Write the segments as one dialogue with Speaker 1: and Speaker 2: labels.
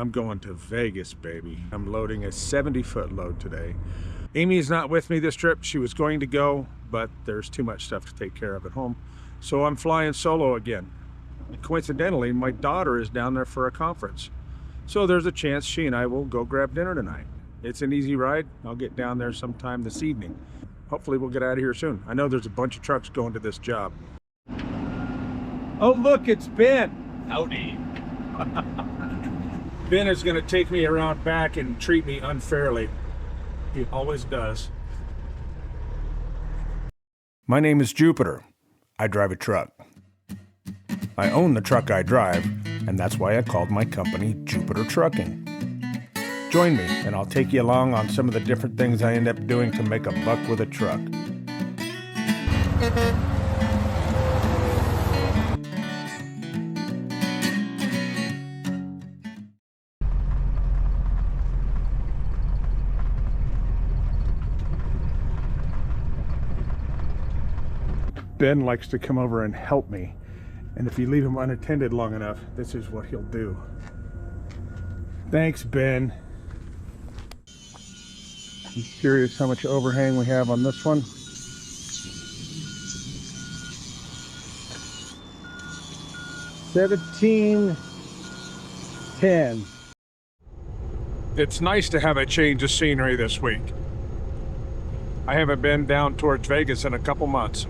Speaker 1: I'm going to Vegas, baby. I'm loading a 70-foot load today. Amy's not with me this trip. She was going to go, but there's too much stuff to take care of at home. So I'm flying solo again. Coincidentally, my daughter is down there for a conference. So there's a chance she and I will go grab dinner tonight. It's an easy ride. I'll get down there sometime this evening. Hopefully we'll get out of here soon. I know there's a bunch of trucks going to this job. Oh, look, it's Ben.
Speaker 2: Howdy.
Speaker 1: Ben is going to take me around back and treat me unfairly. He always does. My name is Jupiter. I drive a truck. I own the truck I drive, and that's why I called my company Jupiter Trucking. Join me, and I'll take you along on some of the different things I end up doing to make a buck with a truck. Ben likes to come over and help me, and if you leave him unattended long enough, this is what he'll do. Thanks, Ben. I'm curious how much overhang we have on this one. 1710. It's nice to have a change of scenery this week. I haven't been down towards Vegas in a couple months.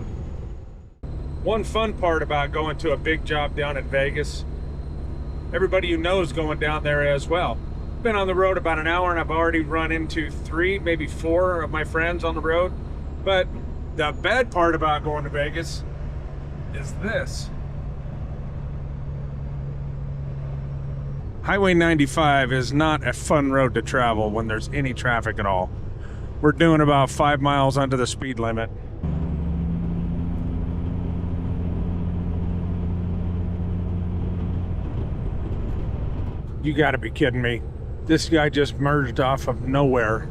Speaker 1: One fun part about going to a big job down in Vegas, everybody you know is going down there as well. Been on the road about an hour and I've already run into 3, maybe 4 of my friends on the road. But the bad part about going to Vegas is this. Highway 95 is not a fun road to travel when there's any traffic at all. We're doing about 5 miles under the speed limit. You gotta be kidding me. This guy just merged off of nowhere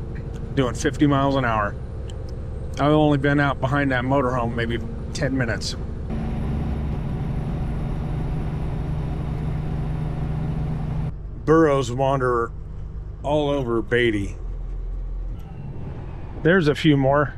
Speaker 1: doing 50 miles an hour. I've only been out behind that motorhome maybe 10 minutes. Burros wander all over Beatty. There's a few more.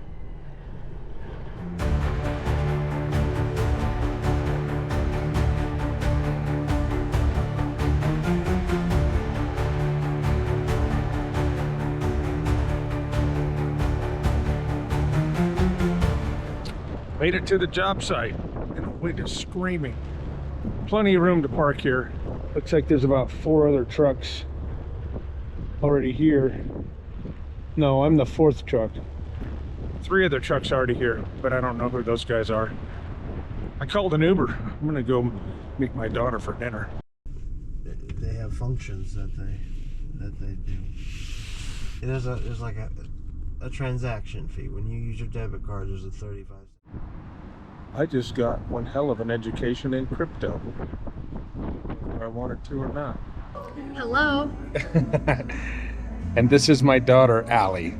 Speaker 1: Made it to the job site and we're just screaming. Plenty of room to park here. Looks like there's about 4 other trucks already here. No, I'm the 4th truck. 3 other trucks already here, but I don't know who those guys are. I called an Uber. I'm gonna go meet my daughter for dinner.
Speaker 3: They have functions that they do. There's like a transaction fee. When you use your debit card, there's a 35 cents.
Speaker 1: I just got one hell of an education in crypto, whether I wanted to or not.
Speaker 4: Hello.
Speaker 1: And this is my daughter, Allie.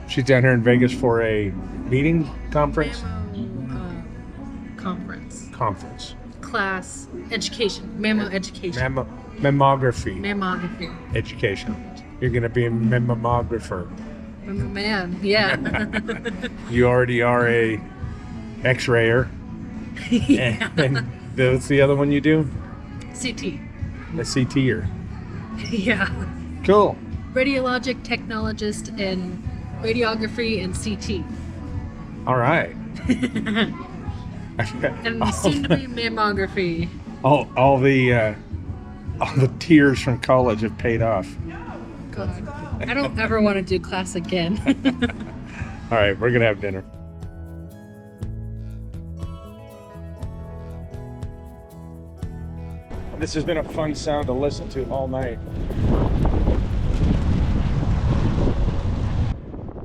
Speaker 1: She's down here in Vegas for a meeting conference? Conference.
Speaker 4: Class. Education. Mammo education.
Speaker 1: Mammography.
Speaker 4: Mammography.
Speaker 1: Education. You're going to be a mammographer.
Speaker 4: I'm a man, yeah.
Speaker 1: You already are a X-rayer.
Speaker 4: Yeah.
Speaker 1: And what's the other one you do?
Speaker 4: CT.
Speaker 1: A CTer.
Speaker 4: Yeah.
Speaker 1: Cool.
Speaker 4: Radiologic technologist in radiography and CT.
Speaker 1: All right.
Speaker 4: And soon to be mammography.
Speaker 1: All the tears from college have paid off.
Speaker 4: God. I don't ever want to do class again.
Speaker 1: All right, we're gonna have dinner. This has been a fun sound to listen to all night.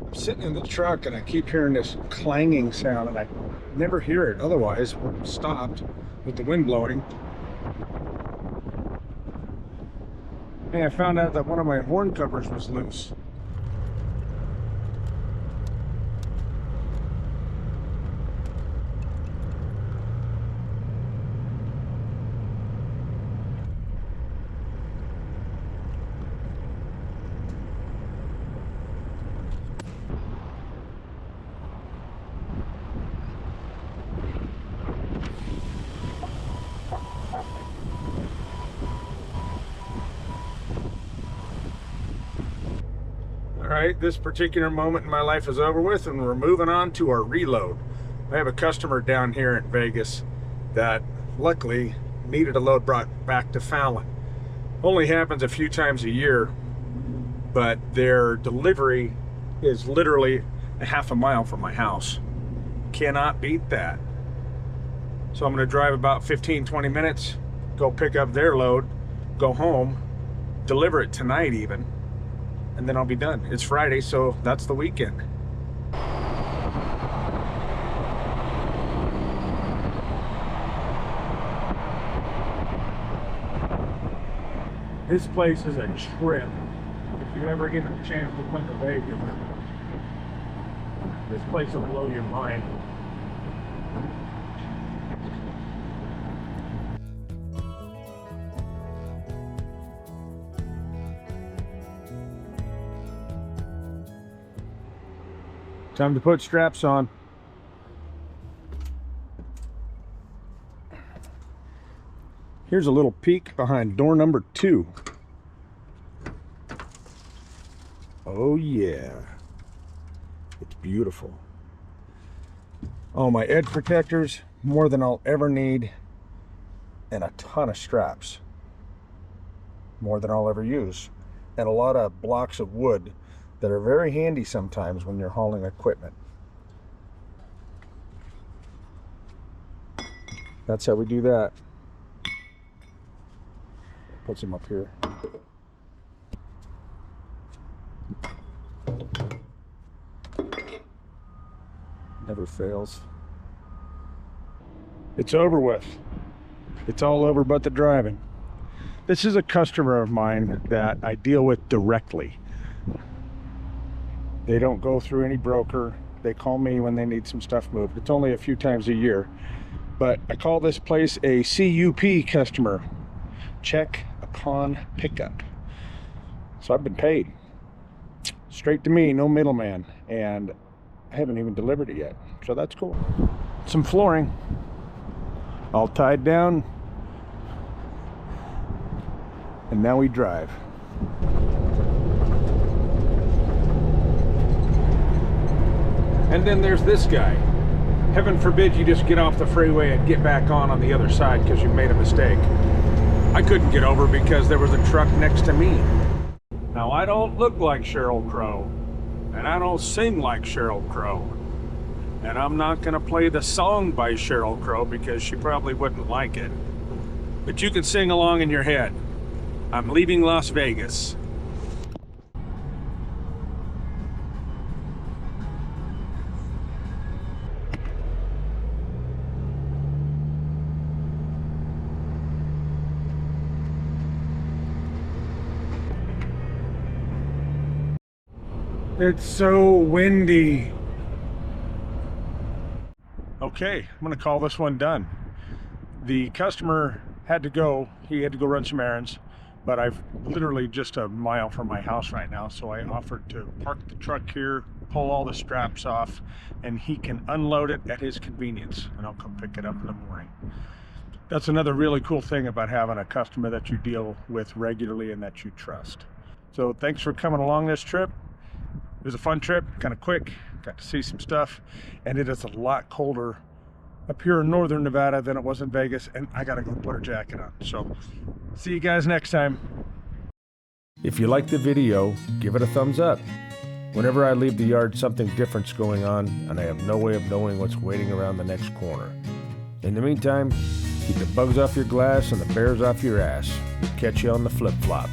Speaker 1: I'm sitting in the truck and I keep hearing this clanging sound and I never hear it otherwise when I'm stopped with the wind blowing. Hey, I found out that one of my horn covers was loose. right, this particular moment in my life is over with, and we're moving on to our reload. I have a customer down here in Vegas that luckily needed a load brought back to Fallon. Only happens a few times a year, but their delivery is literally a half a mile from my house. Cannot beat that. So I'm going to drive about 15-20 minutes, go pick up their load, go home, deliver it tonight even, and then I'll be done. It's Friday, so that's the weekend. This place is a trip. If you ever get a chance to come to Vegas, this place will blow your mind. Time to put straps on. Here's a little peek behind door number 2. Oh yeah, it's beautiful. Oh, my edge protectors, more than I'll ever need, and a ton of straps, more than I'll ever use, and a lot of blocks of wood that are very handy sometimes when you're hauling equipment. That's how we do that. Puts him up here. Never fails. It's over with. It's all over but the driving. This is a customer of mine that I deal with directly. They don't go through any broker. They call me when they need some stuff moved. It's only a few times a year, but I call this place a CUP customer. Check upon pickup. So I've been paid straight to me, no middleman, and I haven't even delivered it yet, so that's cool. Some flooring all tied down, and now we drive. And then there's this guy. Heaven forbid you just get off the freeway and get back on the other side because you made a mistake. I couldn't get over because there was a truck next to me. Now, I don't look like Sheryl Crow, and I don't sing like Sheryl Crow, and I'm not gonna play the song by Sheryl Crow because she probably wouldn't like it. But you can sing along in your head. I'm leaving Las Vegas. It's so windy. Okay, I'm gonna call this one done. The customer had to go. He had to go run some errands, but I've literally just a mile from my house right now, so I offered to park the truck here, pull all the straps off, and he can unload it at his convenience, and I'll come pick it up in the morning. That's another really cool thing about having a customer that you deal with regularly and that you trust. So thanks for coming along this trip. It was a fun trip, kind of quick, got to see some stuff, and it is a lot colder up here in northern Nevada than it was in Vegas, and I gotta go put a jacket on. So see you guys next time. If you liked the video, give it a thumbs up. Whenever I leave the yard, something different's going on, and I have no way of knowing what's waiting around the next corner. In the meantime, keep the bugs off your glass and the bears off your ass. Catch you on the flip-flop.